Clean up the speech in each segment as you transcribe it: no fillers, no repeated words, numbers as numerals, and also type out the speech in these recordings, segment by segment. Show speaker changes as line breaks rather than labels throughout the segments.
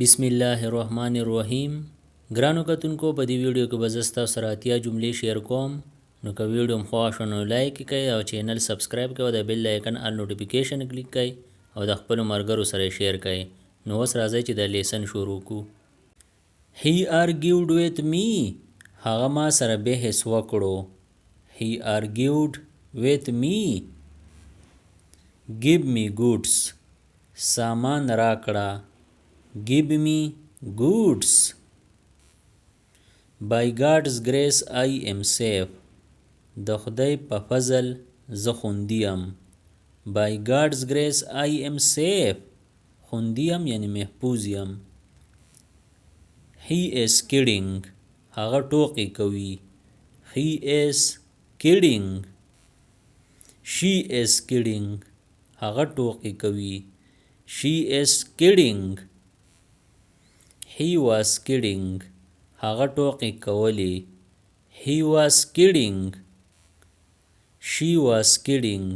बिस्मिल्लाहिर्रहमानिर्रहीम। ګرانو کتونکو په دې ویډیو کې به زه ستاسو سره اتیا جملې شیر کوم. نو که ویډیو مو خوښ شو نو لایک یې کړئ او چینل سبسکرایب کړئ او د بیل آیکن آل نوټیفیکیشن کلیک کړئ او د خپلو ملګرو سره یې شیر کړئ. نو اوس راځئ چې د لیسن شروع کړو. He argued with me. هغه ما سره بحث وکړو. He argued with me. Give me goods. سامان راکړه. Give me goods. By God's grace I am safe. د خدای په فضل زه خوندي یم. By God's grace I am safe. خوندي یم یعنی محفوظ یم. He is kidding. هغه ټوکې کوي. He is kidding. She is kidding. هغه ټوکې کوي. She is kidding. He was kidding. هغه ټوکې کولې. He was kidding. She was kidding.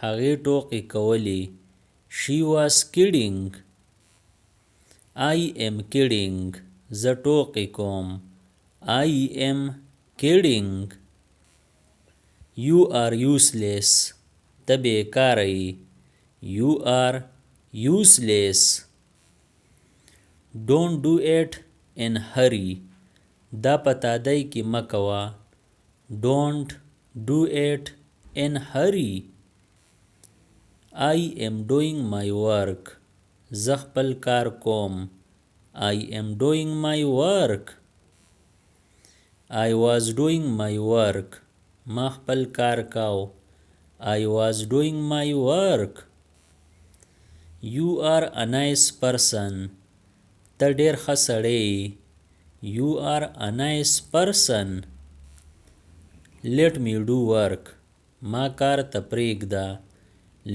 هغې ټوکې کولې. She was kidding. I am kidding. زه ټوکې کوم. I am kidding. You are useless. ته بیکاره یې. You are useless. Don't do it in hurry. دا په تادۍ کې مه کوه. Don't do it in hurry. I am doing my work. زه خپل کار کوم. I am doing my work. I was doing my work. ما خپل کار کاو. I was doing my work. You are a nice person. ته ډېر ښه سړی یې. You are a nice person. Let me do work. ما کار ته پرېږده.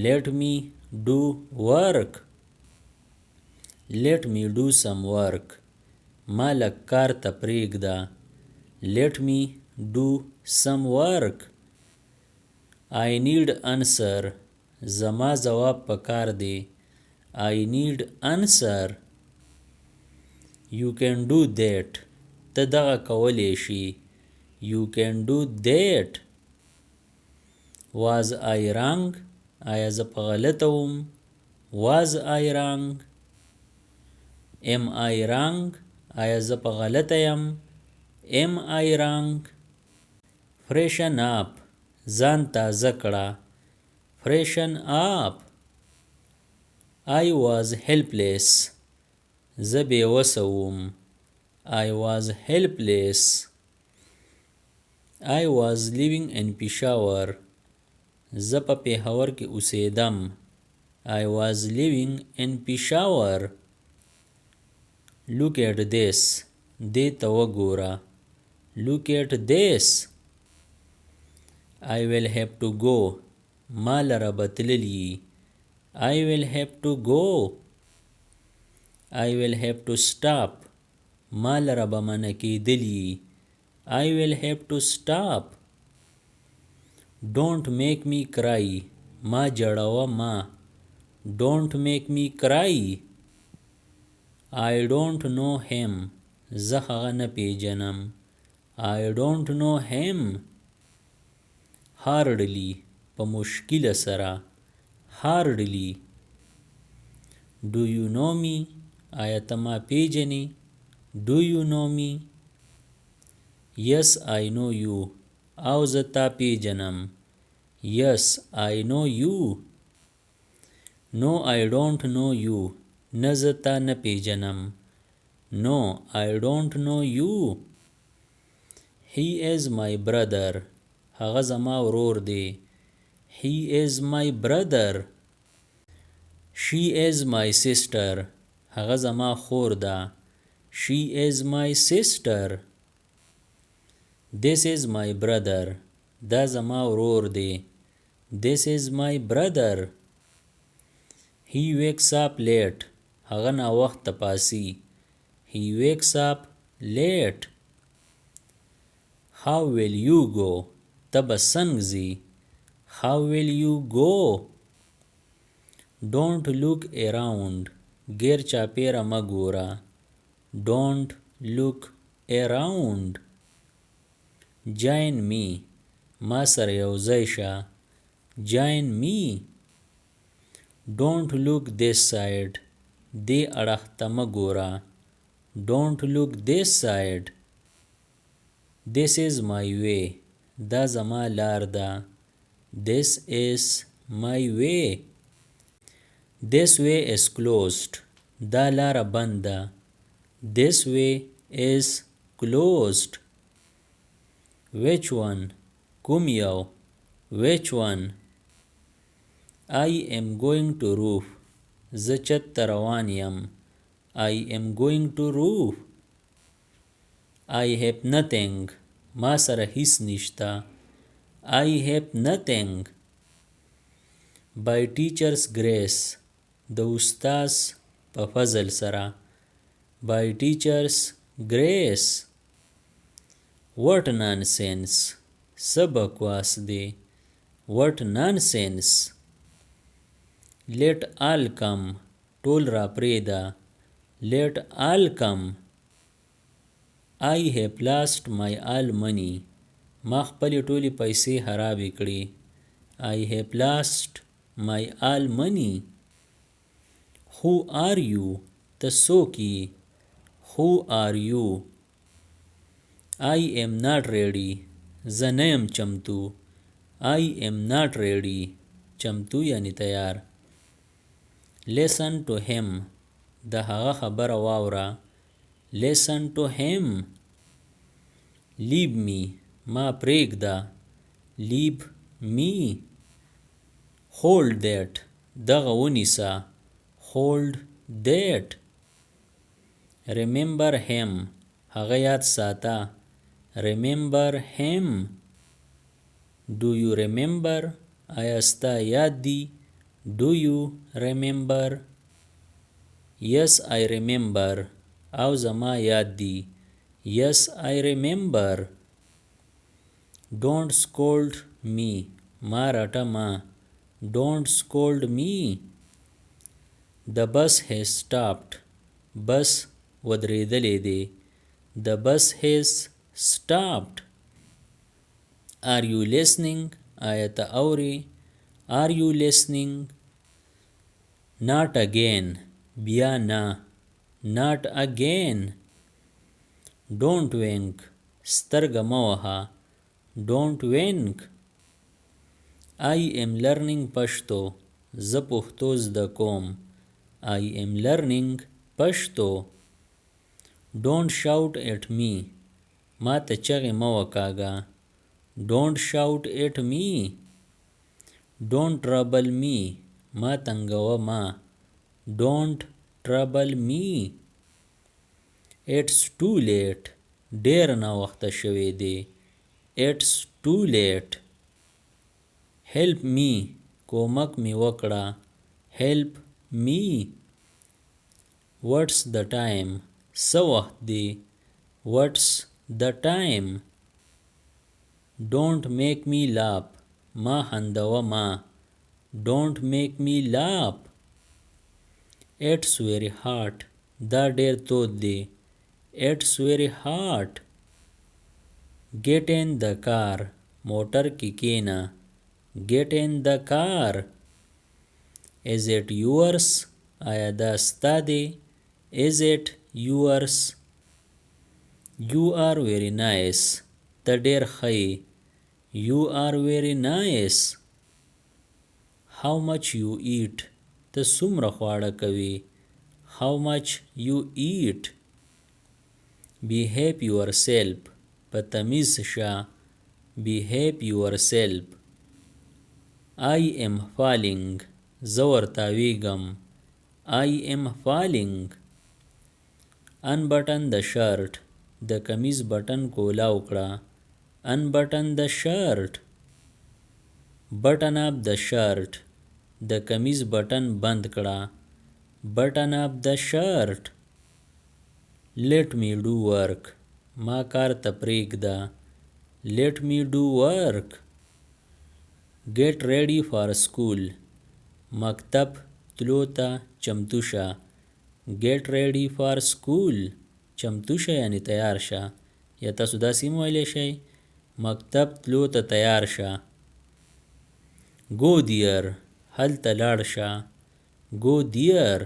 Let me do work. Let me do some work. ما لږ کار ته پرېږده. Let me do some work. I need answer. زما ځواب پکار دی. I need answer. You can do that. ته دغه کولی شي. You can do that. Was I wrong? آیا زه په غلطه وم؟ Was I wrong? Am I wrong? آیا زه په غلطه یم؟ Am I wrong? Freshen up. ځان تازه کړه. Freshen up. I was helpless. زه بېوسه وم. I was helpless. I was living in Peshawar. زه په پېښور کې اوسېدم. I was living in Peshawar. Look at this. دې ته وګوره. Look at this. I will have to go. ما لره به تللي. I will have to go. I will have to stop. ما لره به منع کېدلي. I will have to stop. Don't make me cry. ما جړوه ما. Don't make me cry. I don't know him. زه هغه نه پیژنم. I don't know him. Hardly. په مشکله سره. Hardly. Do you know me? آیا ته ما پیژنې؟ Do you know me? Yes, I know you. او زه تا پیژنم. Yes, I know you. No, I don't know you. نه زه تا نه پیژنم. No, I don't know you. He is my brother. هغه زما ورور دی. He is my brother. She is my sister. هغه زما خور ده. She is my sister. This is my brother. دا زما ورور دی. This is my brother. He wakes up late. هغه ناوخته پاڅي. He wakes up late. How will you go? ته به څنګه ځې؟ How will you go? Don't look around. غیر چاپیره مه ګوره. Don't look around. Join me. ما سره یوځای شه. Join me. Don't look this side. دې اړخ ته مه ګوره. Don't look this side. This is my way. دا زما لار ده. This is my way. This way is closed. دا لاره بند ده. This way is closed. Which one? کوم یو. Which one? I am going to roof. زه چت ته روان یم. I am going to roof. I have nothing. ما سره هیڅ نشته. I have nothing. By teacher's grace. د استاذ په فضل سره. By teacher's grace. What nonsense. څه بکواس دی. What nonsense. Let all come. ټول را پرېږده. Let all come. I have lost my all money. ما خپلې ټولې پیسې خرابې کړې. I have lost my all money. Who are you? ته څوک یې. Who are you? I am not ready. زه نه یم چمتو. I am not ready. چمتو یعنی تیار. Listen to him. د هغه خبره واوره. Listen to him. Leave me. ما پرېږده. Leave me. Hold that. دغه ونیسه. Hold that. Remember him. هغه یاد ساته. Remember him. Do you remember? آیا ستا یاد دی. Do you remember? Yes, I remember. او زما یاد دی. Yes, I remember. Don't scold me. ما رټه ما. Don't scold me. The bus has stopped. بس ودرېدلی دی. The bus has stopped. Are you listening? آیا ته اورې. Are you listening? Not again. بیا نه. Not again. Don't wink. سترګه مه وهه. Don't wink. I am learning Pashto. زه پښتو زده کوم. I am learning Pashto. Don't shout at me. ما ته چغې مه وکاږه. Don't shout at me. Don't trouble me. ما تنګوه ما. Don't trouble me. It's too late. ډېر ناوخته شوی دی. It's too late. Help me. کومک می وکړه. Help me. What's the time? څه وخت دی. What's the time? Don't make me laugh. ما خندوه ما. Don't make me laugh. It's very hot. دا ډېر تود دی. It's very hot. Get in the car. موټر کې کېنه. Get in the car. Is it yours? آیا دا ستا دی. Is it yours? You are very nice. ته ډېر ښه یې. You are very nice. How much you eat? ته څومره خواړه کوې. How much you eat? Behave yourself. په تمیز شه. Behave yourself. I am falling. زه ورتاویږم. I am falling. Unbutton the shirt. د کمیز بټن کولاو کړه. Unbutton the shirt. Button up the shirt. د کمیز بټن بند کړه. Button up the shirt. Let me do work. ما کار ته پرېږده. Let me do work. Get ready for school. مکتب تلو ته چمتو شه. get ready for school چمتو شه یعنی تیار شه. یا تاسو داسې هم ویلی شئ مکتب تلو ته تیار شه. go there هلته لاړ شه. go there.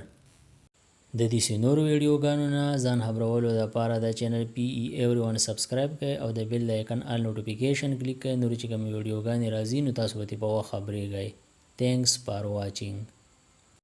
د دې نورو ویډیوګانو نه ځان خبرولو دپاره د چینل PE Everyone سبسکرایب کړئ او د بیل د آیکن آل نوټیفیکیشن کلیک کړئ. نورې چې کومې ویډیوګانې راځي نو تاسو به ترې په وخت خبریږئ. Thanks for watching.